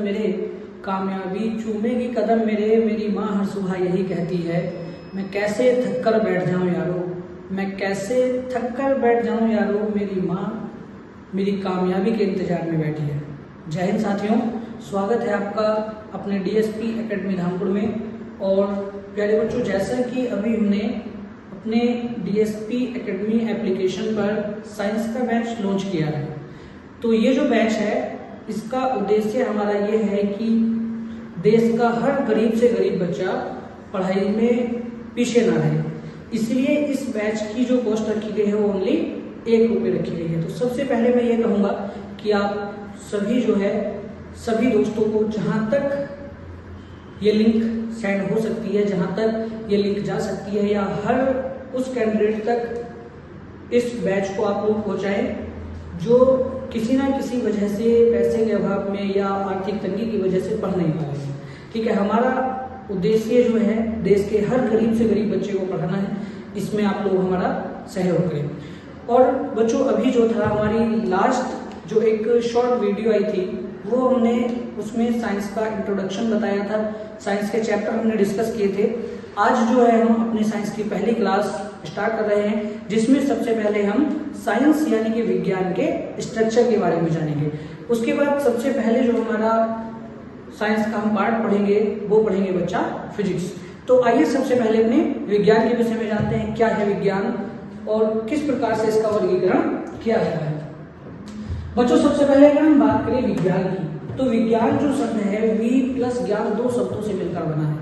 मेरे, कामयाबी चूमेगी कदम मेरे, मेरी माँ हर सुबह यही कहती है, मैं कैसे थक कर बैठ जाऊँ यारो, मैं कैसे थक कर बैठ जाऊँ यारो, मेरी माँ मेरी कामयाबी के इंतजार में बैठी है। जय हिंद साथियों, स्वागत है आपका अपने डीएसपी एकेडमी धामपुर में। और प्यारे बच्चों, जैसा कि अभी हमने अपने डीएसपी एकेडमी एप्लीकेशन पर साइंस का बैच लॉन्च किया है, तो ये जो बैच है इसका उद्देश्य हमारा ये है कि देश का हर गरीब से गरीब बच्चा पढ़ाई में पीछे ना रहे। इसलिए इस बैच की जो कॉस्ट रखी गई है वो ओनली ₹1 रखी गई है। तो सबसे पहले मैं ये कहूँगा कि आप सभी जो है सभी दोस्तों को जहाँ तक ये लिंक सेंड हो सकती है, जहाँ तक ये लिंक जा सकती है, या हर उस कैंडिडेट तक इस बैच को आप लोग पहुँचाएं जो किसी ना किसी वजह से पैसे के अभाव में या आर्थिक तंगी की वजह से पढ़ नहीं पा रहे हैं। ठीक है, हमारा उद्देश्य जो है देश के हर गरीब से गरीब बच्चे को पढ़ाना है। इसमें आप लोग हमारा सहयोग करें। और बच्चों, अभी जो था हमारी लास्ट जो एक शॉर्ट वीडियो आई थी वो हमने उसमें साइंस का इंट्रोडक्शन बताया था, साइंस के चैप्टर हमने डिस्कस किए थे। आज जो है हम अपनी साइंस की पहली क्लास स्टार्ट कर रहे हैं, जिसमें सबसे पहले हम साइंस यानी कि विज्ञान के स्ट्रक्चर के बारे में जानेंगे। उसके बाद सबसे पहले जो हमारा साइंस का हम पार्ट पढ़ेंगे वो पढ़ेंगे बच्चा फिजिक्स। तो आइए सबसे पहले अपने विज्ञान के विषय में जानते हैं, क्या है विज्ञान और किस प्रकार से इसका वर्गीकरण किया जाता है। बच्चों, सबसे पहले अगर हम बात करें विज्ञान की, तो विज्ञान जो शब्द है वी प्लस ज्ञान 2 शब्दों से मिलकर बना है,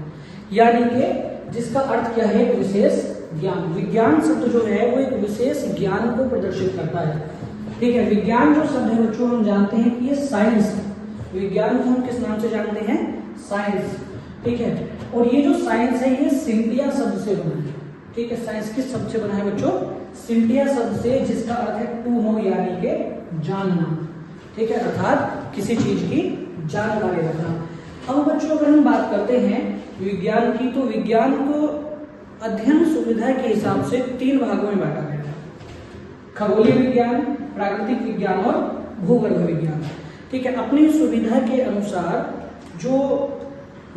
यानी कि जिसका अर्थ क्या है, विशेष ज्ञान। विज्ञान शब्द जो है वो एक विशेष ज्ञान को प्रदर्शित करता है। ठीक है, विज्ञान जो शब्द है बच्चों हम जानते हैं कि ये साइंस, विज्ञान को हम किस नाम से जानते हैं, साइंस। ठीक है, और ये जो साइंस है ये सिंटिया शब्द से बना है। ठीक है, साइंस किस शब्द से बना है बच्चों, सिंटिया शब्द से, जिसका अर्थ है टू नो यानी के जानना। ठीक है, अर्थात किसी चीज की जानकारी रखना। अब बच्चों अगर हम बात करते हैं विज्ञान की, तो विज्ञान को अध्ययन सुविधा के हिसाब से 3 भागों में बांटा गया है, खगोलीय विज्ञान, प्राकृतिक विज्ञान और भूगर्भ विज्ञान। ठीक है, अपनी सुविधा के अनुसार जो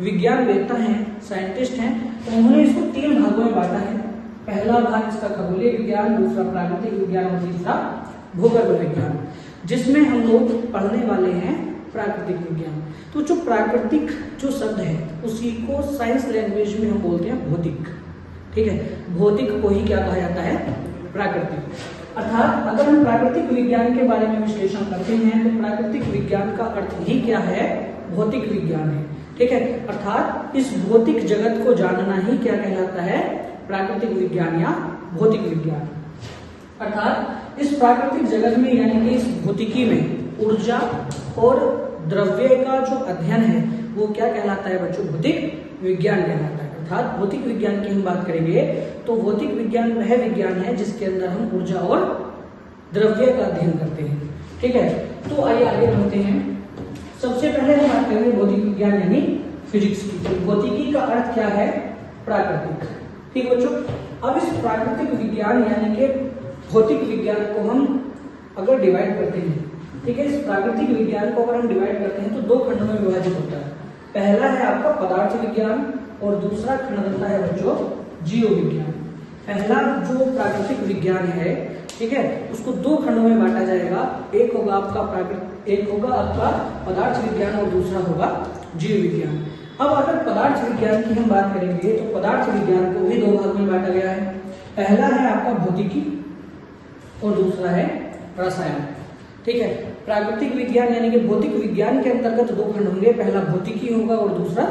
विज्ञान वेत्ता हैं, साइंटिस्ट हैं, तो उन्होंने इसको 3 भागों में बांटा है। पहला भाग इसका खगोलीय विज्ञान, दूसरा प्राकृतिक विज्ञान और तीसरा भूगर्भ विज्ञान, जिसमें हम लोग पढ़ने वाले हैं प्राकृतिक विज्ञान। तो जो प्राकृतिक जो शब्द है उसी को साइंस लैंग्वेज में हम बोलते हैं भौतिक। ठीक है, भौतिक को ही क्या कहा जाता है, प्राकृतिक। अर्थात अगर हम प्राकृतिक विज्ञान के बारे में विश्लेषण करते हैं तो प्राकृतिक विज्ञान का अर्थ ही क्या है, भौतिक विज्ञान है। ठीक है, अर्थात इस भौतिक जगत को जानना ही क्या कहलाता है, प्राकृतिक विज्ञान या भौतिक विज्ञान। अर्थात इस प्राकृतिक जगत में यानी कि इस भौतिकी में ऊर्जा और द्रव्य का जो अध्ययन है वो क्या कहलाता है बच्चों, भौतिक विज्ञान कहलाता है। अर्थात भौतिक विज्ञान की हम बात करेंगे तो भौतिक विज्ञान वह विज्ञान है जिसके अंदर हम ऊर्जा और द्रव्य का अध्ययन करते हैं। ठीक है, तो आइए आगे बढ़ते हैं। सबसे पहले हम बात करेंगे भौतिक विज्ञान यानी फिजिक्स की। तो भौतिकी का अर्थ क्या है, प्राकृतिक। ठीक बच्चों, अब इस प्राकृतिक विज्ञान यानी कि भौतिक विज्ञान को हम अगर डिवाइड करते हैं, ठीक है, इस प्राकृतिक विज्ञान को अगर हम डिवाइड करते हैं तो 2 खंडों में विभाजित होता है। पहला है आपका पदार्थ विज्ञान और दूसरा खंड बनता है बच्चों जीव विज्ञान। पहला जो प्राकृतिक विज्ञान है, ठीक है, उसको 2 खंडों में बांटा जाएगा। एक होगा आपका पदार्थ विज्ञान और दूसरा होगा जीव विज्ञान। अब अगर पदार्थ विज्ञान की हम बात करेंगे तो पदार्थ विज्ञान को भी 2 भाग में बांटा गया है। पहला है आपका भौतिकी और दूसरा है रसायन। ठीक है, प्राकृतिक विज्ञान यानी कि भौतिक विज्ञान के अंतर्गत 2 खंड होंगे, पहला भौतिकी होगा और दूसरा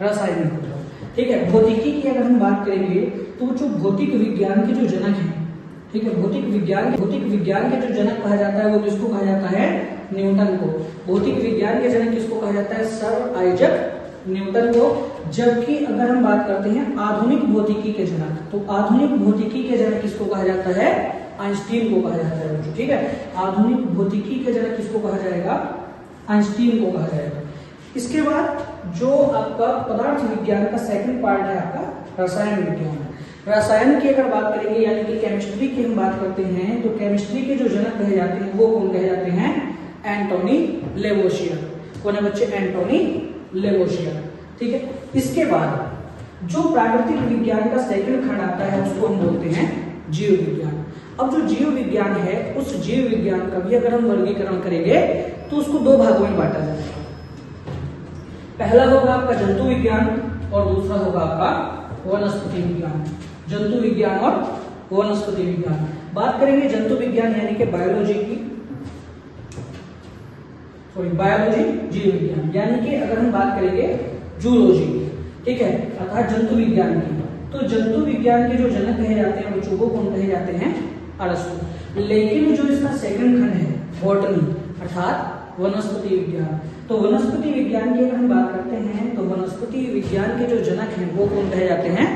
रासायनिक होगा। ठीक है, भौतिकी की अगर हम बात करेंगे तो जो भौतिक विज्ञान के जो जनक हैं, ठीक है, भौतिक विज्ञान के जो जनक कहा जाता है वो किसको कहा जाता है, न्यूटन को। भौतिक विज्ञान के जनक किसको कहा जाता है, सर आइजक न्यूटन को। जबकि अगर हम बात करते हैं आधुनिक भौतिकी के जनक, तो आधुनिक भौतिकी के जनक किसको कहा जाता है, आइंस्टीन को कहा जाता है। ठीक है, आधुनिक भौतिकी के जनक किसको कहा जाएगा, आइंस्टीन को कहा जाएगा। इसके बाद जो आपका पदार्थ विज्ञान का सेकंड पार्ट है आपका रसायन विज्ञान। रसायन की अगर बात करेंगे यानी कि केमिस्ट्री की हम बात करते हैं तो केमिस्ट्री के जो जनक कहे जाते हैं वो कौन कहे जाते हैं, एंटोनी लेवोसियर। कौन है बच्चे? एंटोनी लेवोशियर। ठीक है, इसके बाद जो प्राकृतिक विज्ञान का सेकंड खंड आता है उसको हम बोलते हैं जीव विज्ञान। अब जो जीव विज्ञान है उस जीव विज्ञान का भी अगर हम वर्गीकरण करेंगे तो उसको दो भागों में बांटा जाएगा। पहला होगा आपका जंतु विज्ञान और दूसरा होगा आपका वनस्पति विज्ञान। जंतु विज्ञान और वनस्पति विज्ञान। बात करेंगे जंतु विज्ञान यानी कि बायोलॉजी की, बायोलॉजी जीव विज्ञान, यानी कि अगर हम बात करेंगे जूलॉजी की, ठीक है, अर्थात जंतु विज्ञान की, तो जंतु विज्ञान के जो जनक कहे जाते हैं बच्चों को कौन कहे जाते हैं? अरस्तु। लेकिन जो इसका सेकंड खंड है बॉटनी अर्थात वनस्पति विज्ञान, तो वनस्पति विज्ञान की अगर हम बात करते हैं तो वनस्पति विज्ञान के जो जनक हैं वो कौन कहे जाते हैं?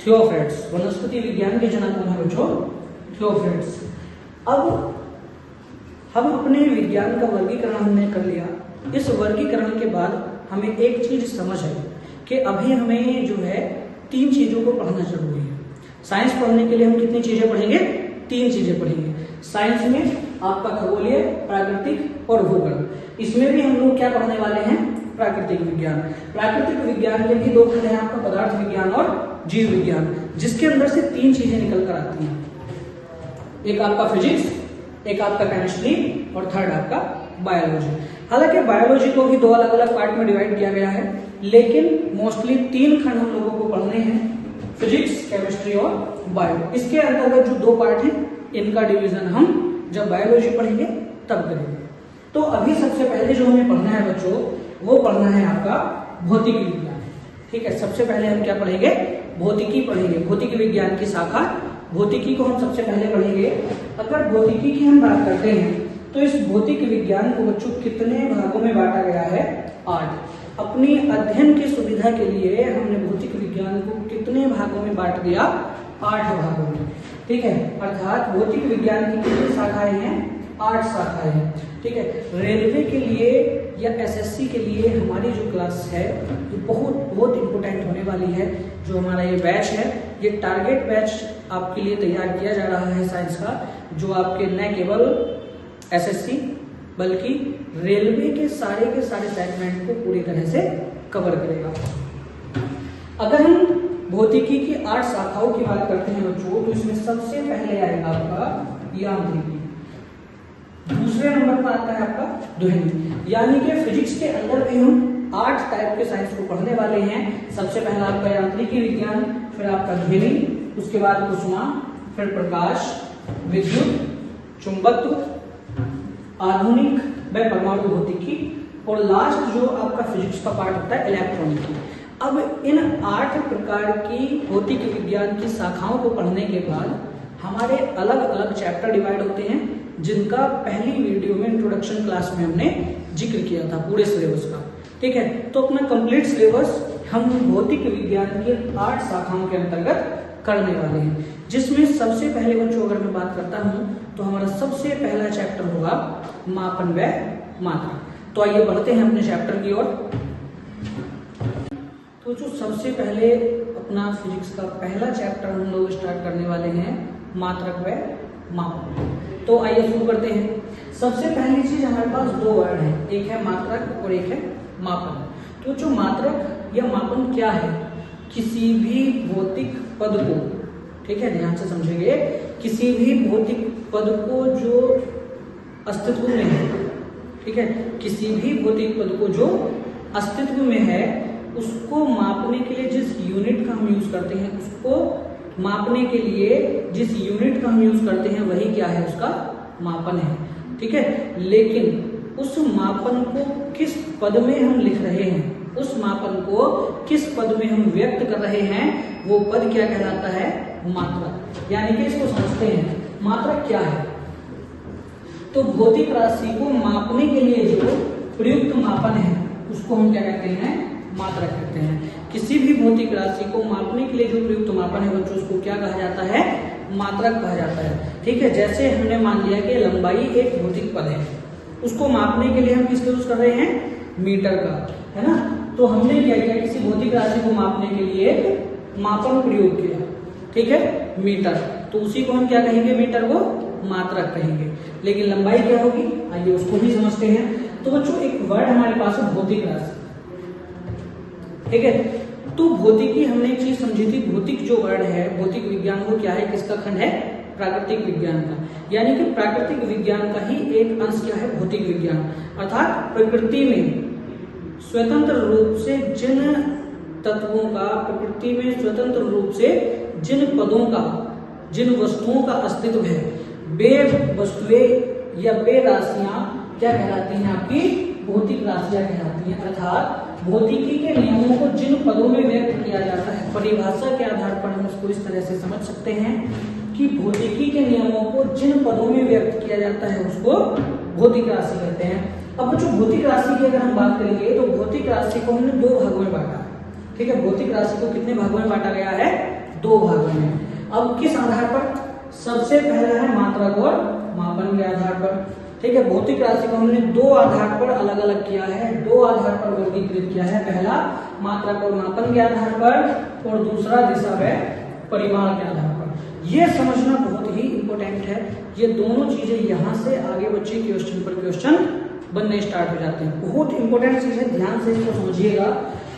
थियोफ्रेट्स। वनस्पति विज्ञान के जनक कौन है बच्चों? थियोफ्रेट्स। अब हम अपने विज्ञान का वर्गीकरण हमने कर लिया। इस वर्गीकरण के बाद हमें एक चीज समझ आई कि अभी हमें जो है 3 चीजों को पढ़ना जरूरी है। साइंस पढ़ने के लिए हम कितनी चीजें पढ़ेंगे? 3 चीजें पढ़ेंगे। साइंस में आपका खगोलीय, प्राकृतिक और भूगोल। इसमें भी हम लोग क्या पढ़ने वाले हैं? प्राकृतिक विज्ञान। प्राकृतिक विज्ञान के भी 2 खंड हैं आपका, पदार्थ विज्ञान और जीव विज्ञान, जिसके अंदर से 3 चीजें निकल कर आती हैं। एक आपका फिजिक्स, एक आपका केमिस्ट्री और थर्ड आपका बायोलॉजी। हालांकि बायोलॉजी को भी 2 अलग अलग पार्ट में डिवाइड किया गया है, लेकिन मोस्टली 3 खंड हम लोगों को पढ़ने हैं, फिजिक्स, केमिस्ट्री और बायो। इसके अंतर्गत जो 2 पार्ट हैं इनका डिवीजन हम जब बायोलॉजी पढ़ेंगे तब करेंगे। तो अभी सबसे पहले जो हमें पढ़ना है बच्चों वो पढ़ना है आपका भौतिकी विज्ञान। ठीक है, सबसे पहले हम क्या पढ़ेंगे? भौतिकी पढ़ेंगे। भौतिकी विज्ञान की शाखा भौतिकी को हम सबसे पहले पढ़ेंगे। अगर भौतिकी की हम बात करते हैं तो इस भौतिक विज्ञान को बच्चों कितने भागों में बांटा गया है? 8। अपनी अध्ययन की सुविधा के लिए हमने भौतिक विज्ञान को कितने भागों में बांट दिया? 8 भागों में। ठीक है, अर्थात भौतिक विज्ञान की कितनी शाखाएं हैं? 8 शाखाएं हैं। ठीक है, रेलवे के लिए या एसएससी के लिए हमारी जो क्लास है ये बहुत इंपोर्टेंट होने वाली है। जो हमारा ये बैच है ये टारगेट बैच आपके लिए तैयार किया जा रहा है साइंस का, जो आपके न केवल एसएससी बल्कि रेलवे के सारे सेगमेंट को पूरी तरह से कवर करेगा। अगर हम भौतिकी की 8 शाखाओं की बात करते हैं बच्चों तो इसमें सबसे पहले आएगा आपका यांत्रिकी, दूसरे नंबर पर आता है आपका ध्वनि। यानी कि फिजिक्स के अंदर भी हम 8 टाइप के साइंस को पढ़ने वाले हैं। सबसे पहला आपका यांत्रिकी विज्ञान, फिर आपका ध्वनि, उसके बाद कुसुमा, फिर प्रकाश, विद्युत, चुंबकत्व, आधुनिक व परमाणु भौतिकी और लास्ट जो आपका फिजिक्स का पार्ट होता है इलेक्ट्रॉनिकी। अब इन 8 प्रकार की भौतिक विज्ञान की शाखाओं को पढ़ने के बाद हमारे अलग अलग चैप्टर डिवाइड होते हैं, जिनका पहली वीडियो में इंट्रोडक्शन क्लास में हमने जिक्र किया था पूरे सिलेबस का। ठीक है, तो अपना कंप्लीट सिलेबस हम भौतिक विज्ञान की 8 शाखाओं के अंतर्गत करने वाले हैं, जिसमें सबसे पहले बच्चों अगर मैं बात करता हूं तो हमारा सबसे पहला चैप्टर होगा मापन व मात्रा। तो आइए बढ़ते हैं अपने चैप्टर की ओर। तो जो सबसे पहले अपना फिजिक्स का पहला चैप्टर हम लोग स्टार्ट करने वाले हैं मात्रक व मापन। तो आइए शुरू करते हैं। सबसे पहली चीज हमारे पास 2 वर्ड है, एक है मात्रक और एक है मापन। तो जो मात्रक या मापन क्या है? किसी भी भौतिक पद को, ठीक है ध्यान से समझेंगे, किसी भी भौतिक पद को जो अस्तित्व में है, ठीक है, किसी भी भौतिक पद को जो अस्तित्व में है उसको मापने के लिए जिस यूनिट का हम यूज करते हैं, उसको मापने के लिए जिस यूनिट का हम यूज करते हैं वही क्या है? उसका मापन है। ठीक है, लेकिन उस मापन को किस पद में हम लिख रहे हैं, उस मापन को किस पद में हम व्यक्त कर रहे हैं, वो पद क्या कहलाता है? मात्रक। यानी कि इसको समझते हैं मात्रक क्या है। तो भौतिक राशि को मापने के लिए जो प्रयुक्त मापन है उसको हम क्या कहते हैं? मात्रक कहते हैं। किसी भी भौतिक राशि को मापने के लिए जो प्रयुक्त मापन है बच्चों उसको क्या कहा जाता है? मात्रक कहा जाता है। ठीक है, जैसे हमने मान लिया कि लंबाई एक भौतिक पद है, उसको मापने के लिए हम किसका यूज कर रहे हैं? मीटर का, है ना। तो हमने क्या किया? किसी भौतिक राशि को मापने के लिए मापन प्रयोग किया, ठीक है, मीटर। तो उसी को हम क्या कहेंगे? मीटर को मात्रक कहेंगे। लेकिन लंबाई क्या होगी? आइए उसको भी समझते हैं। तो बच्चों एक वर्ड हमारे पास है भौतिक राशि, ठीक है। तो भौतिकी हमने एक चीज समझी थी, भौतिक जो वर्ड है, भौतिक विज्ञान वो क्या है, किसका खंड है, प्राकृतिक विज्ञान का। यानी कि प्राकृतिक विज्ञान का ही एक अंश क्या है, भौतिक विज्ञान। अर्थात प्रकृति में स्वतंत्र रूप से जिन तत्वों का, प्रकृति में स्वतंत्र रूप से जिन पदों का, जिन वस्तुओं का अस्तित्व है, वे वस्तुएं या वे राशियां क्या कहलाती हैं, आपकी भौतिक राशियां कहलाती हैं। अर्थात भौतिकी के नियमों को जिन पदों में व्यक्त किया जाता है, परिभाषा के आधार पर हम उसको इस तरह से समझ सकते हैं कि भौतिकी के नियमों को जिन पदों में व्यक्त किया जाता है उसको भौतिक राशि कहते हैं। अब जो भौतिक राशि की अगर हम बात करेंगे तो भौतिक राशि को हमने दो भागों में बांटा, ठीक है। भौतिक राशि को कितने भागों में बांटा गया है, दो भागों में। अब किस आधार पर, सबसे पहला है मात्रक और मापन के आधार पर, ठीक है। भौतिक राशि को हमने दो आधार पर अलग अलग किया है, दो आधार पर वर्गीकृत किया है। पहला मात्रक और मापन के आधार पर और दूसरा दिशा व परिमाण के आधार पर। यह समझना बहुत ही इंपॉर्टेंट है। ये दोनों चीजें यहाँ से आगे बच्चे क्वेश्चन पर क्वेश्चन बनने स्टार्ट हो जाते हैं। बहुत इंपॉर्टेंट चीज है, ध्यान से इसको समझिएगा।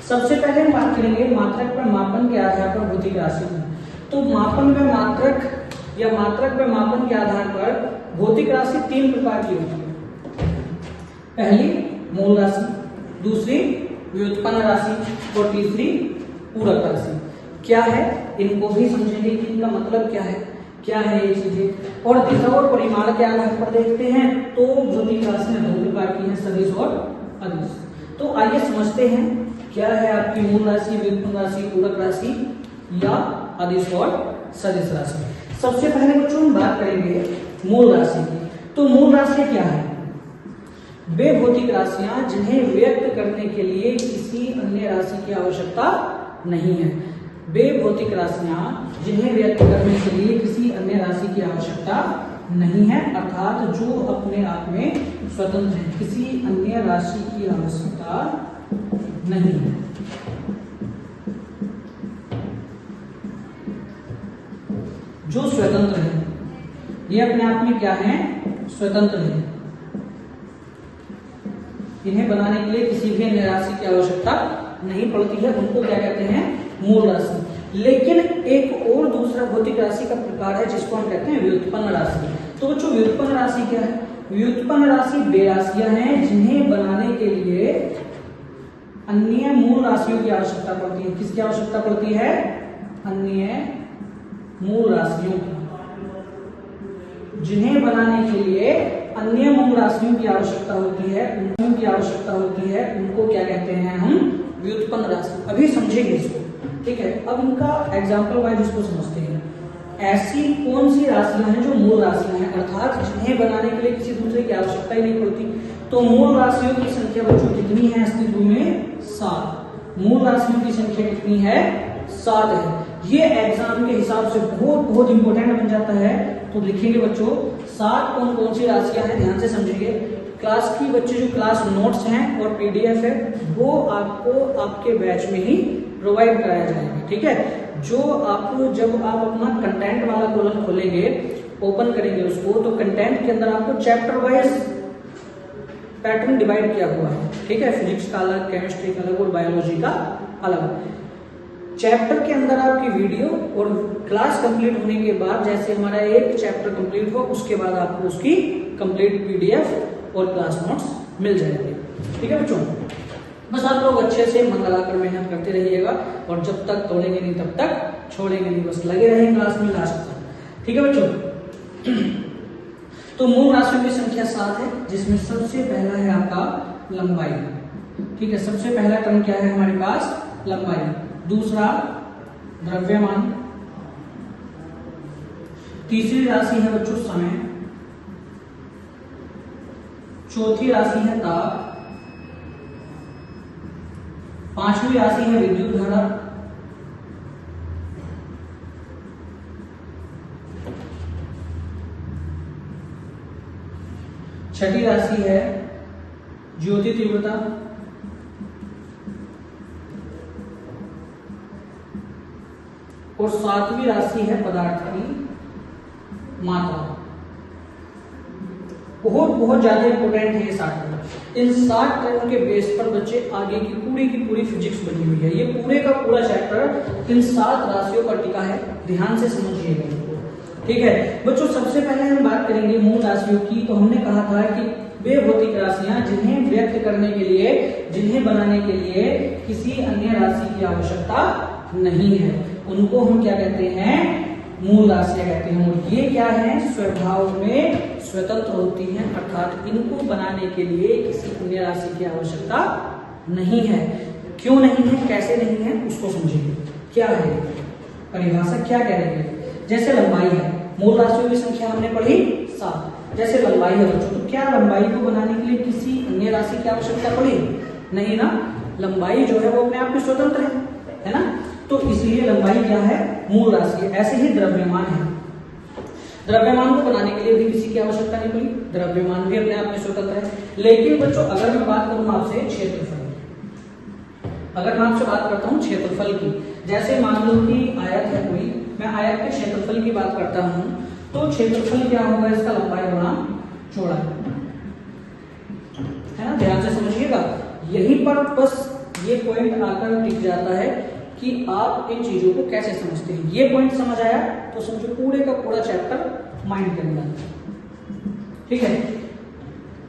सबसे पहले हम बात करेंगे मात्रक पर मापन के आधार पर भौतिक राशि की। तो मापन व मात्रक या मात्रक व मापन के आधार पर भौतिक राशि तीन प्रकार की होती है। पहली मूल राशि, दूसरी व्युत्पन्न राशि और तीसरी पूरक राशि। क्या है, इनको भी समझेंगे कि इनका मतलब क्या है ये चीजें। और दिशा और परिमाण के आधार पर देखते हैं तो भौतिक राशियां दो प्रकार की हैं, सदिश और अदिश। तो आइए समझते हैं क्या है आपकी मूल राशि, व्युत्पन्न राशि, पूरक राशि या अदिश और सदिश राशि। सबसे पहले बच्चों हम बात करेंगे मूल राशि की। तो मूल राशि क्या है, वे भौतिक राशियां जिन्हें व्यक्त करने के लिए किसी अन्य राशि की आवश्यकता नहीं है। वे भौतिक राशियां जिन्हें व्यक्त करने के लिए किसी अन्य राशि की आवश्यकता नहीं है, अर्थात जो अपने आप में स्वतंत्र है, किसी अन्य राशि की आवश्यकता नहीं है। जो स्वतंत्र है, ये अपने आप में क्या है, स्वतंत्र है। इन्हें बनाने के लिए किसी भी अन्य राशि की आवश्यकता नहीं पड़ती है, उनको क्या कहते हैं, मूल राशि। लेकिन एक और दूसरा भौतिक राशि का प्रकार है जिसको हम कहते हैं व्युत्पन्न राशि। तो बच्चों व्युत्पन्न राशि क्या है, व्युत्पन्न राशि वे राशियां हैं जिन्हें बनाने के लिए अन्य मूल राशियों की आवश्यकता पड़ती है। किसकी आवश्यकता पड़ती है, अन्य मूल राशियों की। जिन्हें बनाने के लिए अन्य मूल राशियों की आवश्यकता होती है, उनको क्या कहते हैं हम, व्युत्पन्न राशि। अभी समझेंगे इसको, ठीक है। अब इनका एग्जाम्पल वाइज इसको समझते हैं। ऐसी कौन सी राशियां हैं जो मूल राशियां हैं, अर्थात जिन्हें बनाने के लिए किसी दूसरे की आवश्यकता ही नहीं पड़ती। तो मूल राशियों की संख्या बच्चों कितनी है अस्तित्व में, 7। मूल राशियों की संख्या कितनी है, 7 है। ये एग्जाम के हिसाब से बहुत इंपॉर्टेंट बन जाता है। तो लिखेंगे बच्चों 7 कौन सी राशियां हैं, ध्यान से समझिए। क्लास की बच्चे जो क्लास नोट्स हैं और पीडीएफ है वो आपको आपके बैच में ही प्रोवाइड कराया जाएगा, ठीक है। जो आपको जब आप अपना कंटेंट वाला कॉलम खोलेंगे, ओपन करेंगे उसको, तो कंटेंट के अंदर आपको चैप्टर वाइज पैटर्न डिवाइड किया हुआ है, ठीक है। फिजिक्स का अलग, केमिस्ट्री का अलग और बायोलॉजी का अलग। चैप्टर के अंदर आपकी वीडियो और क्लास कंप्लीट होने के बाद, जैसे हमारा एक चैप्टर कंप्लीट हो उसके बाद आपको उसकी कंप्लीट पीडीएफ और क्लास नोट्स मिल जाएंगे, ठीक है बच्चों। बस आप लोग अच्छे से मन लगाकर मेहनत करते रहिएगा और जब तक तोड़ेंगे नहीं तब तक छोड़ेंगे नहीं, बस लगे रहें क्लास में लास्ट तक, ठीक है बच्चों। तो मूल राशियों की संख्या 7 है, जिसमें सबसे पहला है आपका लंबाई, ठीक है। सबसे पहला टर्म क्या है हमारे पास, लंबाई। दूसरा द्रव्यमान। तीसरी राशि है बच्चों समय। चौथी राशि है ताप। पांचवी राशि है विद्युत धारा। छठी राशि है ज्योति तीव्रता। और सातवीं राशि है पदार्थ की मात्रा। बहुत ज्यादा इंपोर्टेंट है ये 7 नंबर। इन 60 टर्म के बेस पर बच्चे आगे की पूरी फिजिक्स बनी हुई है। ये पूरे का पूरा चैप्टर इन 7 राशियों पर टिका है, ध्यान से समझिएगा। ठीक है बच्चों, सबसे पहले हम बात करेंगे मूल राशियों की। तो हमने कहा था कि वे भौतिक राशियां जिन्हें व्यक्त करने के लिए, जिन्हें बनाने के लिए किसी अन्य राशि की आवश्यकता नहीं है, उनको हम क्या कहते हैं, मूल राशियां कहते हैं। और ये क्या है, स्वभाव में स्वतंत्र होती हैं, अर्थात इनको बनाने के लिए किसी अन्य राशि की आवश्यकता नहीं है। क्यों नहीं है, कैसे नहीं है, उसको समझिए। क्या है परिभाषा, क्या कह रही है। जैसे लंबाई है, मूल राशियों की संख्या हमने पढ़ी 7। जैसे लंबाई है बच्चों, तो क्या लंबाई को बनाने के लिए किसी अन्य राशि की आवश्यकता पड़ी? नहीं ना, लंबाई जो है वो अपने आप में स्वतंत्र है ना। तो इसलिए लंबाई क्या है, मूल राशि है। ऐसे ही द्रव्यमान है, द्रव्यमान को बनाने के लिए भी किसी की आवश्यकता नहीं पड़ी, द्रव्यमान भी अपने आप में स्वतंत्र है। लेकिन बच्चों अगर मैं बात करूं आपसे क्षेत्रफल, अगर मैं आपसे बात करता हूं क्षेत्रफल की, जैसे मान लो कि आयत है कोई, मैं आयत के क्षेत्रफल की बात करता हूं, तो क्षेत्रफल क्या होगा, इसका लंबाई गुणा चौड़ाई, है ना। ध्यान से समझिएगा, यहीं पर बस ये पॉइंट आकर टिक जाता है कि आप इन चीजों को कैसे समझते हैं। ये पॉइंट समझ आया तो समझो पूरे का पूरा चैप्टर माइंड के अंदर। ठीक है,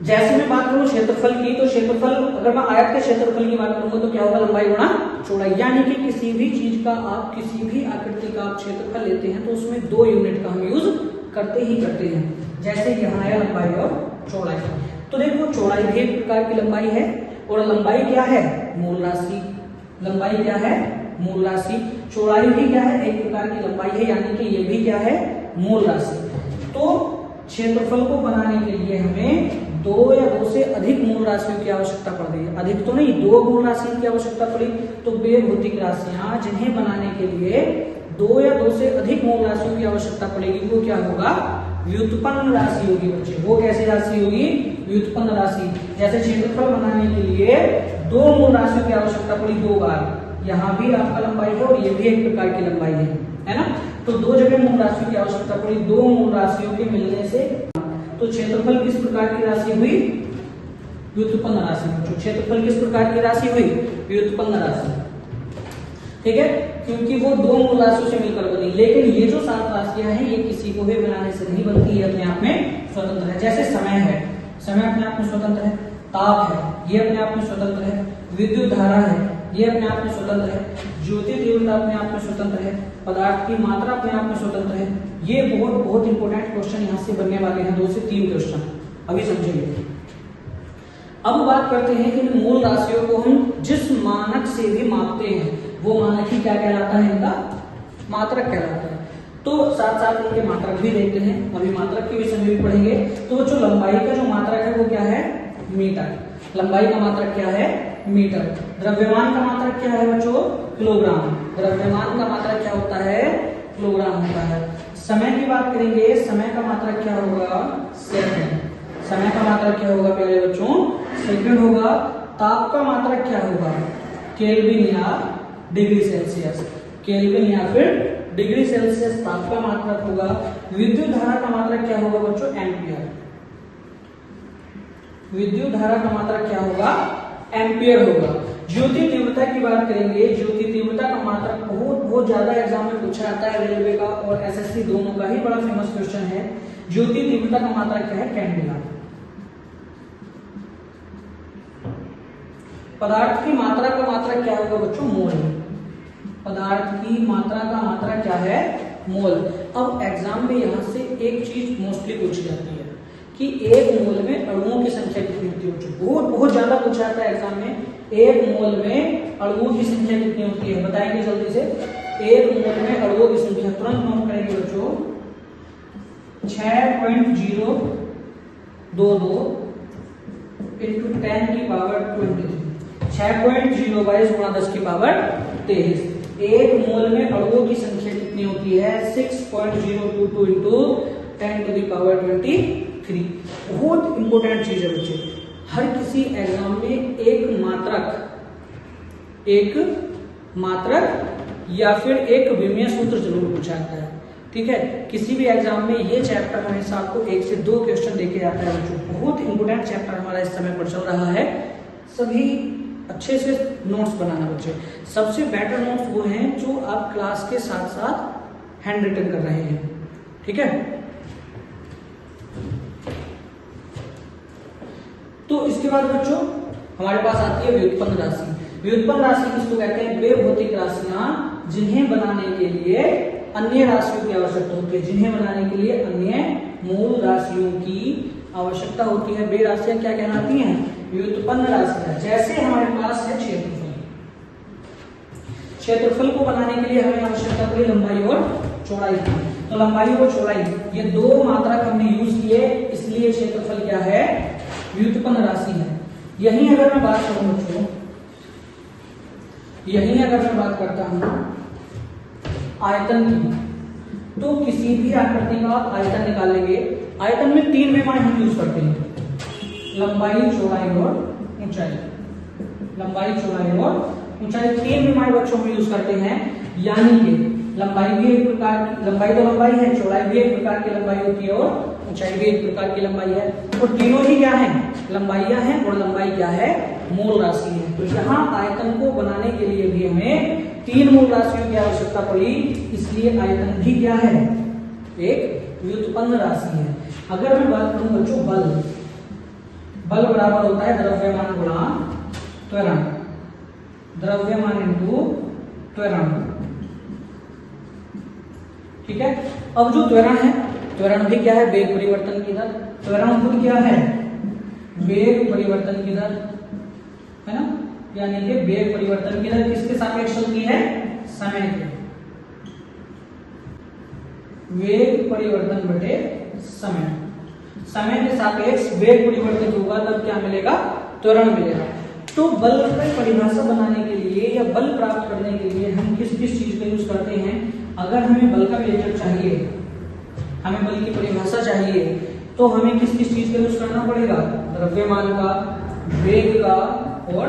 जैसे मैं बात करूं क्षेत्रफल की, तो क्षेत्रफल अगर मैं आयत के क्षेत्रफल की बात करूंगा तो क्या होगा, लंबाई गुणा चौड़ाई। यानी कि किसी भी चीज का, आप किसी भी आकृति का आप क्षेत्रफल लेते हैं तो उसमें 2 यूनिट का हम यूज करते ही करते हैं। जैसे यहाँ आया लंबाई और चौड़ाई, तो देखो चौड़ाई भी एक प्रकार की लंबाई है, और लंबाई क्या है, मूल राशि। लंबाई क्या है, मूल राशि। चौड़ाई भी क्या है, एक प्रकार की लंबाई है, यानी कि ये भी क्या है, मूल राशि। तो क्षेत्रफल को बनाने के लिए हमें 2 या 2 से अधिक मूल राशियों की आवश्यकता पड़ रही है। अधिक तो नहीं, 2 मूल राशियों की आवश्यकता पड़ी। तो वे भौतिक राशियां जिन्हें बनाने के लिए 2 या 2 से अधिक मूल राशियों की आवश्यकता पड़ेगी, वो क्या होगा, व्युत्पन्न राशि होगी बच्चे। वो कैसे राशि होगी, व्युत्पन्न राशि। जैसे क्षेत्रफल बनाने के लिए 2 मूल राशियों की आवश्यकता पड़ी 2 बार, यहाँ भी आपका लंबाई है और ये भी एक प्रकार की लंबाई है ना। तो 2 जगह मूल राशियों की आवश्यकता पड़ी, 2 मूल राशियों के मिलने से। तो क्षेत्रफल किस प्रकार की राशि हुई, व्युत्पन्न राशि। तो क्षेत्रफल किस प्रकार की राशि हुई, व्युत्पन्न राशि। ठीक है, क्योंकि वो 2 मूल राशियों से मिलकर बनी। लेकिन ये जो 7 राशियां हैं, ये किसी को भी बनाने से नहीं बनती है, अपने आप में स्वतंत्र है। जैसे समय है, समय अपने आप में स्वतंत्र है। ताप है, ये अपने आप में स्वतंत्र है। विद्युत धारा है, ये अपने आप में स्वतंत्र है। ज्योति तीव्रता अपने आप में स्वतंत्र है। पदार्थ की मात्रा अपने आप में स्वतंत्र है। ये बहुत इंपॉर्टेंट क्वेश्चन यहाँ से बनने वाले हैं, 2 से 3 क्वेश्चन, अभी समझेंगे। अब बात करते हैं कि मूल राशियों को हम जिस मानक से भी मापते हैं, वो मानक ही क्या कहलाता है, इनका मात्रक कहलाता है। तो साथ साथ इनके मात्रक भी देखते हैं, अभी मात्रक के विषय में भी पढ़ेंगे। तो जो लंबाई का जो मात्रक है वो क्या है, मीटर। लंबाई का मात्रक क्या है, मीटर। द्रव्यमान का मात्रक क्या है बच्चों, किलोग्राम। द्रव्यमान का मात्रक क्या होता है, किलोग्राम होता है। समय की बात करेंगे, समय का मात्रक क्या होगा, सेकंड। समय का मात्रक क्या होगा प्यारे बच्चों, सेकंड होगा। ताप का मात्रक क्या होगा, केल्विन या डिग्री सेल्सियस। केल्विन या फिर डिग्री सेल्सियस ताप का मात्रक होगा। विद्युत धारा का मात्रक क्या होगा बच्चों, एम्पियर। विद्युत धारा का मात्रक क्या होगा, एम्पियर होगा। ज्योति तीव्रता की बात करेंगे, ज्योति तीव्रता का मात्रक बहुत ज्यादा एग्जाम में पूछा जाता है, रेलवे का और एसएससी दोनों का ही बड़ा फेमस क्वेश्चन है। ज्योति तीव्रता का मात्रक क्या है, कैंडेला। पदार्थ की मात्रा का मात्रक क्या होगा बच्चों, मोल। पदार्थ की मात्रा का मात्रक क्या है, मोल। अब एग्जाम में यहां से एक चीज मोस्टली पूछी जाती है कि एक मोल में अणुओं की संख्या कितनी होती है। बहुत ज्यादा पूछा जाता है एग्जाम में, एक मोल में अणुओं की संख्या कितनी होती है, बताएंगे जल्दी से। एक मोल में अणुओं की संख्या तुरंत नोट करेंगे बच्चों, 6.022 इंटू 10 की पावर 23। 6.022 गुणा 10 की पावर 23। एक मोल में अणुओं की संख्या कितनी होती है, 6.022 इंटू 10 टू दी पावर 23। बहुत इंपॉर्टेंट चीज है बच्चे, हर किसी एग्जाम में एक मात्रक या फिर एक विमेय सूत्र जरूर पूछा जाता है। ठीक है, किसी भी एग्जाम में ये चैप्टर हमेशा आपको 1 से 2 क्वेश्चन देके आता है बच्चों। बहुत इंपोर्टेंट चैप्टर हमारा इस समय पर चल रहा है। सभी अच्छे से नोट्स बनाना बच्चे। सबसे बेटर नोट्स वो हैं जो आप क्लास के साथ साथ हैंड रिटन कर रहे हैं, ठीक है। तो इसके बाद बच्चों हमारे पास आती है व्युत्पन्न राशि। व्युत्पन्न राशि किसको कहते हैं? वे भौतिक राशियां जिन्हें बनाने के लिए अन्य राशियों की आवश्यकता होती है, जिन्हें बनाने के लिए अन्य मूल राशियों की आवश्यकता होती है। वे राशियां क्या कहलाती हैं? व्युत्पन्न राशियां। जैसे हमारे पास है क्षेत्रफल। क्षेत्रफल को बनाने के लिए हमें आवश्यकता पड़ी लंबाई और चौड़ाई की। तो लंबाई और चौड़ाई ये 2 मात्रक हमने यूज किए, इसलिए क्षेत्रफल क्या है? व्युत्पन्न राशि है। यही अगर मैं बात करूं बच्चों, यही अगर मैं बात करता हूं आयतन की, तो किसी भी आकृति का आप आयतन निकालेंगे। आयतन में 3 विमाएं हम यूज करते हैं, लंबाई, चौड़ाई और ऊंचाई। लंबाई, चौड़ाई और ऊंचाई 3 विमाएं बच्चों हम यूज करते हैं। यानी कि लंबाई भी एक प्रकार की, लंबाई तो लंबाई है, चौड़ाई भी एक प्रकार की लंबाई होती है और ऊंचाई भी एक प्रकार की लंबाई है। और तीनों ही क्या है? लंबाइयां हैं। और लंबाई क्या है? मूल राशि है। तो यहाँ आयतन को बनाने के लिए भी हमें 3 मूल राशियों की आवश्यकता पड़ी, इसलिए आयतन भी क्या है? एक व्युत्पन्न राशि है। अगर मैं बात करूं बच्चों बल, बल बराबर होता है द्रव्यमान गुणा त्वरण, द्रव्यमान इंटू त्वरण, ठीक है। अब जो त्वरण है, त्वरण भी क्या है? वेग परिवर्तन की दर। त्वरण खुद क्या है? वेग परिवर्तन की दर, है ना। यानी कि वेग परिवर्तन की दर किसके सापेक्ष होती है? समय के। वेग परिवर्तन बटे समय, समय के सापेक्ष वेग परिवर्तन होगा तब क्या मिलेगा? त्वरण मिलेगा। तो बल की परिभाषा बनाने के लिए या बल प्राप्त करने के लिए हम किस किस चीज का यूज करते हैं? अगर हमें बल का मेजर चाहिए, हमें बल की परिभाषा चाहिए, तो हमें किस किस चीज का यूज करना पड़ेगा? द्रव्यमान का, वेग का और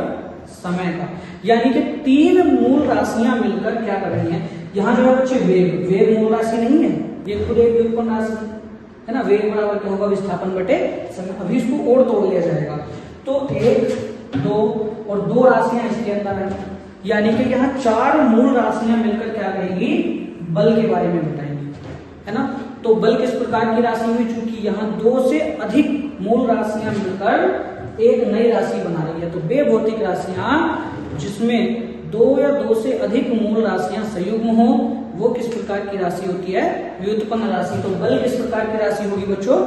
समय का। यानी कि 3 मूल राशियां मिलकर क्या कर रही हैं? यहाँ जो है बच्चे वेग, वेग मूल राशि नहीं है, ये खुद एक व्युत्पन्न राशि है ना। वेग बराबर क्या होगा? विस्थापन बटे समय। अभी इसको और तोड़ लिया जाएगा, तो 1, 2 और 2 राशियां इसके अंदर है। यानी कि यहाँ 4 मूल राशियां मिलकर क्या करेंगी? बल के बारे में बताएंगे, है ना। तो बल किस प्रकार की राशि हुई? चूंकि यहाँ 2 से अधिक मूल राशियां मिलकर एक नई राशि बना रही है। तो वे भौतिक राशियां जिसमें 2 या 2 से अधिक मूल राशियां संयुग्म हो, वो किस प्रकार की राशि होती है? व्युत्पन्न राशि। तो बल किस प्रकार की राशि होगी बच्चों?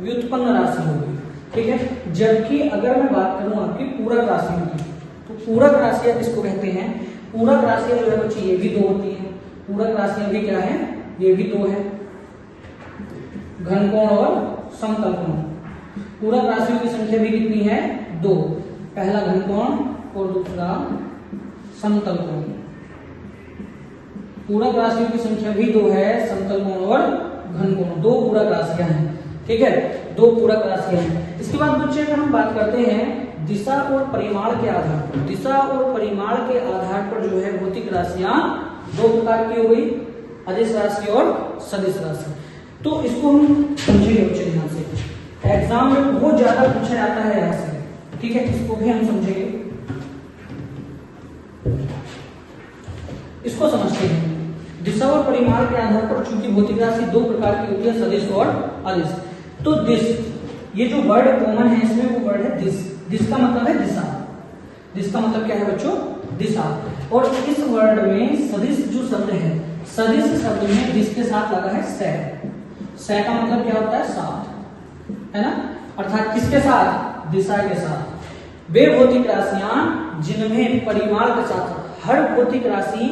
व्युत्पन्न राशि होगी, ठीक है। जबकि अगर मैं बात करूं आपकी पूरक राशियों की, तो पूरक राशियां किसको कहते हैं? पूरक राशियां जो है बच्चे ये भी 2 होती है। पूरक राशियां भी क्या है? ये भी 2 है, घनकोण और समतल कोण। पूरक राशियों की संख्या भी कितनी है? 2। पहला घनकोण और दूसरा समतल कोण। पूरक राशियों की संख्या भी 2 है, समतल कोण और घनकोण 2 पूरक राशियां हैं, ठीक है। 2 पूरक राशियां हैं। इसके बाद बच्चे अगर हम बात करते हैं दिशा और परिमाण के आधार पर, दिशा और परिमाण के आधार पर जो है भौतिक राशियां 2 प्रकार की हो गई, अदिश राशि और सदिश राशि। तो इसको हम समझेंगे बच्चे ध्यान से, एग्जाम में बहुत ज्यादा पूछा जाता है यहाँ से, ठीक है। इसको भी हम समझेंगे, इसको समझते हैं। दिशा और परिमाण के आधार पर चूंकि भौतिक राशि 2 प्रकार की होती है, सदिश और अदिश। तो दिश, ये जो वर्ड कॉमन है इसमें वो वर्ड है दिश। दिश का मतलब है दिशा। दिश का मतलब क्या है बच्चों? दिशा। और इस वर्ड में सदिश जो शब्द है, सदिश शब्द में दिश के साथ लगा है सह। सह का मतलब क्या होता है? साथ, है ना। अर्थात किसके साथ? दिशा के साथ। वे भौतिक राशियां जिनमें परिमाण के साथ, हर भौतिक राशि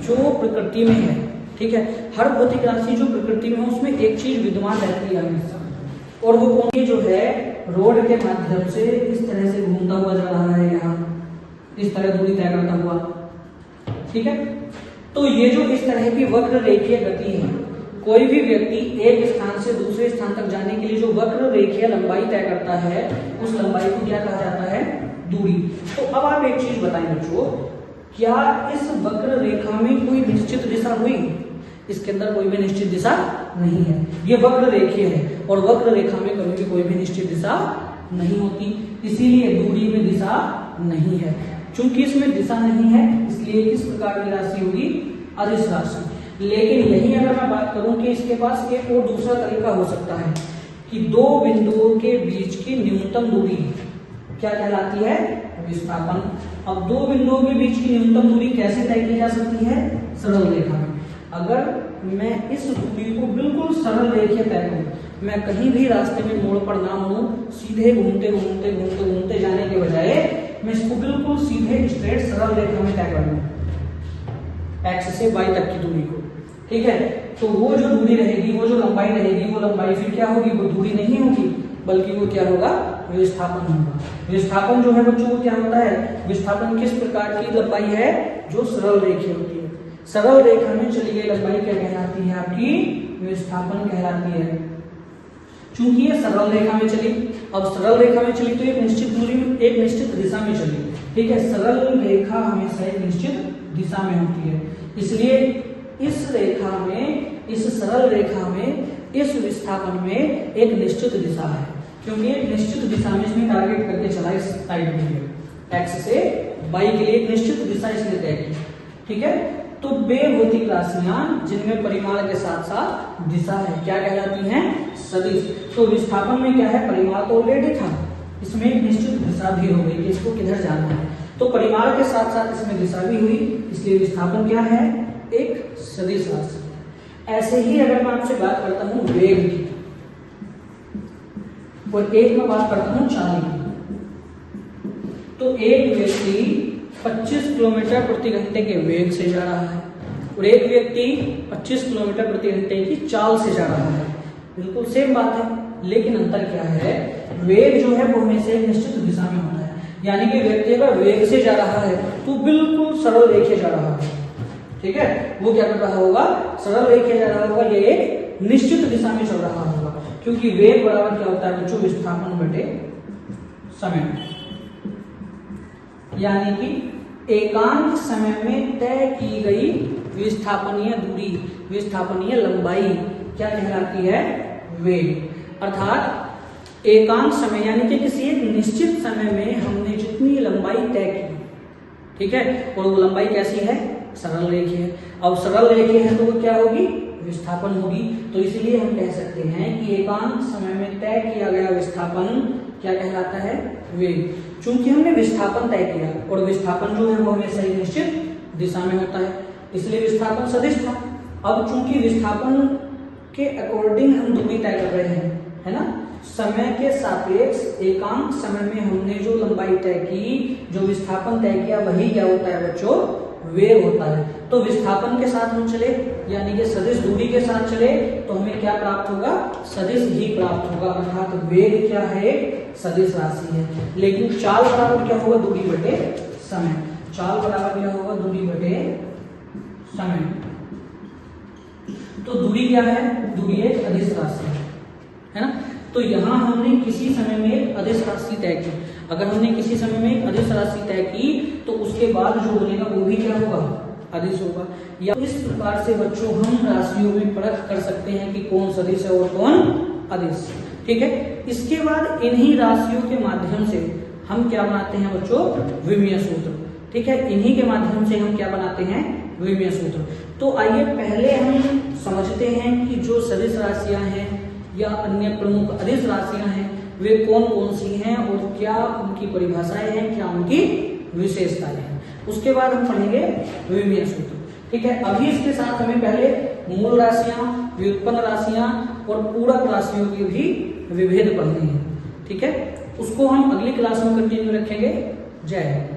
जो प्रकृति में है, ठीक है, हर भौतिक राशि जो प्रकृति में है उसमें एक चीज विद्यमान रहती है हमेशा, और वो कौन? जो है रोड के माध्यम से इस तरह से घूमता हुआ जा रहा है, यहाँ इस तरह दूरी तय करता हुआ, ठीक है। तो ये जो इस तरह की वक्र रेखीय गति है, कोई भी व्यक्ति एक स्थान से दूसरे स्थान तक जाने के लिए जो वक्र रेखीय लंबाई तय करता है, उस लंबाई को क्या कहा जाता है? दूरी। तो अब आप एक चीज बताएं बच्चों, क्या इस वक्र रेखा में कोई निश्चित दिशा हुई? इसके अंदर कोई भी निश्चित दिशा नहीं है। ये वक्र रेखीय है और वक्र रेखा में कभी भी कोई भी निश्चित दिशा नहीं होती, इसीलिए दूरी में दिशा नहीं है। चूंकि इसमें दिशा नहीं है इसलिए किस प्रकार की राशि होगी, अदिश राशि। लेकिन यही अगर मैं बात करूं कि इसके पास एक और दूसरा तरीका हो सकता है कि दो बिंदुओं के बीच की न्यूनतम दूरी क्या कहलाती है, विस्थापन। अब दो बिंदुओं के बीच की न्यूनतम दूरी कैसे तय की जा सकती है, सरल रेखा में। अगर मैं इस दूरी को बिल्कुल सरल रेखीय तय करूं, मैं कहीं भी रास्ते में मोड़ पर ना मुड़ूं, सीधे घूमते घूमते घूमते घूमते जाने के बजाय मैं इसको बिल्कुल सीधे स्ट्रेट सरल रेखा में तय कर लूं एक्स से वाई तक की दूरी को, ठीक है। तो वो जो दूरी रहेगी, वो जो लंबाई रहेगी, वो लंबाई फिर क्या होगी, वो दूरी नहीं होगी बल्कि वो क्या होगा, विस्थापन होगा। विस्थापन जो है बच्चों को क्या होता है, विस्थापन किस प्रकार की लंबाई है, जो सरल रेखीय होती है। सरल रेखा में चली गई लंबाई क्या कहलाती है, आपकी विस्थापन कहलाती है। चूंकि ये सरल रेखा में चली, अब सरल रेखा में चली तो एक निश्चित दूरी में, एक निश्चित दिशा में चली, ठीक है। सरल रेखा हमेशा एक निश्चित दिशा में होती है, इसलिए इस रेखा में, इस सरल रेखा में, इस विस्थापन में एक निश्चित दिशा है, क्योंकि एक निश्चित दिशा में इसने टारगेट करके चला इस साइड में, एक्स से वाई के लिए एक निश्चित दिशा इसने तय की, ठीक है। तो वे भौतिक राशियां जिनमें परिमाण के साथ साथ दिशा है क्या कहलाती हैं, सदिश। तो विस्थापन में क्या है, परिमाण तो ऑलरेडी था, इसमें एक निश्चित दिशा भी हो गई कि इसको किधर जाना है, तो परिमाण के साथ साथ इसमें दिशा भी हुई, इसलिए विस्थापन क्या है, एक सदिश राशि। ऐसे ही अगर मैं आपसे बात करता हूं वेग की, और एक में बात करता हूं चाल की, तो एक व्यक्ति 25 किलोमीटर प्रति घंटे के वेग से जा रहा है और एक व्यक्ति 25 किलोमीटर प्रति घंटे की चाल से जा रहा है। बिल्कुल सेम बात है, लेकिन अंतर क्या है, वेग जो है वो हमेशा एक निश्चित दिशा में होता है। यानी कि व्यक्ति अगर वेग से जा रहा है तो बिल्कुल सरल रेखीय जा रहा है, ठीक है। वो क्या कर रहा होगा, सरल रेखीय जा रहा होगा, ये एक निश्चित दिशा में चल रहा होगा, क्योंकि वेग बराबर क्या होता है बच्चों, विस्थापन बटे समय। यानी कि एकांक समय में तय की गई विस्थापनीय दूरी, विस्थापनीय लंबाई क्या कहलाती है, वेग। अर्थात एकांक समय यानी कि किसी एक निश्चित समय में हमने जितनी लंबाई तय की, ठीक है, और वो लंबाई कैसी है, सरल रेखीय है। अब सरल रेखीय है तो वो क्या होगी, विस्थापन होगी। तो इसलिए हम कह सकते हैं कि एकांक समय में तय किया गया विस्थापन क्या कहलाता है, वेग। चूंकि हमने विस्थापन तय किया और विस्थापन जो है वो हमेशा एक निश्चित दिशा में होता है, इसलिए विस्थापन सदिश था। अब चूंकि विस्थापन के अकॉर्डिंग हम दूरी तय कर रहे हैं, है ना, समय के सापेक्ष एकांक समय में हमने जो लंबाई तय की, जो विस्थापन तय किया, वही क्या होता है बच्चों, वेग होता है। तो विस्थापन के साथ हम चले यानी कि सदिश दूरी के साथ चले तो हमें क्या प्राप्त होगा, सदिश ही प्राप्त होगा। अर्थात वेग क्या है, सदिश राशि है। लेकिन चाल बराबर क्या होगा, दूरी बटे समय। चाल बराबर क्या होगा, दूरी बटे समय। तो दूरी क्या है, दूरी एक अदिश राशि है ना। तो यहाँ हमने किसी समय में एक अदिश राशि तय की। अगर हमने किसी समय में एक अदिश राशि तय की तो उसके बाद जो बनेगा वो भी क्या होगा, अदिश होगा। या इस प्रकार से बच्चों हम राशियों में परख कर सकते हैं कि कौन सदिश है और कौन अदिश, ठीक है। इसके बाद इन्हीं राशियों के माध्यम से हम क्या बनाते हैं बच्चों, विमीय सूत्र, ठीक है। इन्हीं के माध्यम से हम क्या बनाते हैं, विमीय सूत्र। तो आइए पहले हम समझते हैं कि जो सदिश राशियां हैं या अन्य प्रमुख अदिश राशियां हैं वे कौन कौन सी हैं और क्या उनकी परिभाषाएं हैं, क्या उनकी विशेषताएं हैं। उसके बाद हम पढ़ेंगे विमीय सूत्र, ठीक है। अभी इसके साथ हमें पहले मूल राशियां, व्युत्पन्न राशियां और पूरक राशियों के भी विभेद पढ़ने हैं, ठीक है। उसको हम अगली क्लास में कंटिन्यू रखेंगे। जय हिंद।